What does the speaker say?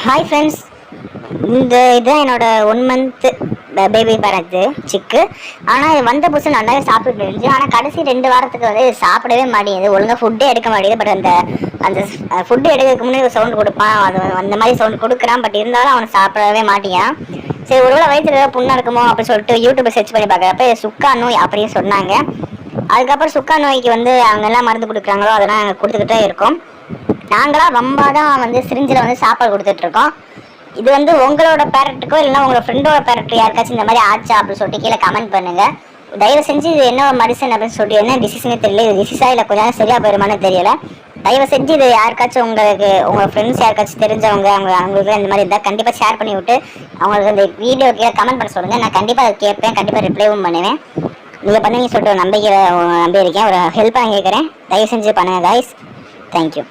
Hi friends, இதுதான் என்னோட 1 month baby பிறகு சிக்கு. ஆனால் இது வந்த புதுசு நல்லாவே சாப்பிட்டு இருந்துச்சு. ஆனால் கடைசி 2 வாரத்துக்கு வந்து சாப்பிடவே மாட்டேங்குது, ஒழுங்காக ஃபுட்டே எடுக்க மாட்டேங்குது. பட் அந்த அந்த ஃபுட்டு எடுக்கிறதுக்கு முன்னாடி ஒரு சவுண்ட் கொடுப்பான், அது அந்த மாதிரி சவுண்ட் கொடுக்குறான். பட் இருந்தாலும் அவனை சாப்பிடவே மாட்டேங்கான். சரி, ஒருவேளை வயிற்றுல ஏதாவது புண்ணா இருக்குமோ அப்படின்னு சொல்லிட்டு யூடியூப்பை சர்ச் பண்ணி பார்க்குறப்ப சுக்கா நோய் அப்படின்னு சொன்னாங்க. அதுக்கப்புறம் சுக்கா நோய்க்கு வந்து அவங்க எல்லாம் மருந்து கொடுக்குறாங்களோ அதெல்லாம் கொடுத்துக்கிட்டே இருக்கோம். நாங்களாம் ரொம்ப தான் வந்து சிரிஞ்சில் வந்து சாப்பாடு கொடுத்துட்ருக்கோம். இது வந்து உங்களோட பேரட்டுக்கோ இல்லைன்னா உங்களோட ஃப்ரெண்டோட பேரட்டு யாருக்காச்சும் இந்த மாதிரி ஆச்சா அப்படின்னு சொல்லிட்டு கீழே கமெண்ட் பண்ணுங்கள். தயவு செஞ்சு இது என்ன மெடிசன் அப்படின்னு சொல்லிட்டு என்ன டிசிஷனே தெரியல, இது டிசிஸா இல்லை கொஞ்சம் நேரம் சரியாக போயிருமான்னு தெரியல. தயவு செஞ்சு இது யாருக்காச்சும் உங்கள் ஃப்ரெண்ட்ஸ் யாருக்காச்சும் தெரிஞ்சவங்க அவங்களுக்கு இந்த மாதிரி இருந்தால் கண்டிப்பாக ஷேர் பண்ணி விட்டு அவங்களுக்கு இந்த வீடியோ கீழே கமெண்ட் பண்ண சொல்லுங்கள். நான் கண்டிப்பாக அதை கேட்பேன், கண்டிப்பாக ரிப்ளைவும் பண்ணுவேன். நீங்கள் பண்ணுவீங்கன்னு சொல்லிட்டு ஒரு நம்பியிருக்கேன், ஒரு ஹெல்ப்பாக கேட்குறேன். தயவு செஞ்சு பண்ணுங்கள் கைஸ். தேங்க்யூ.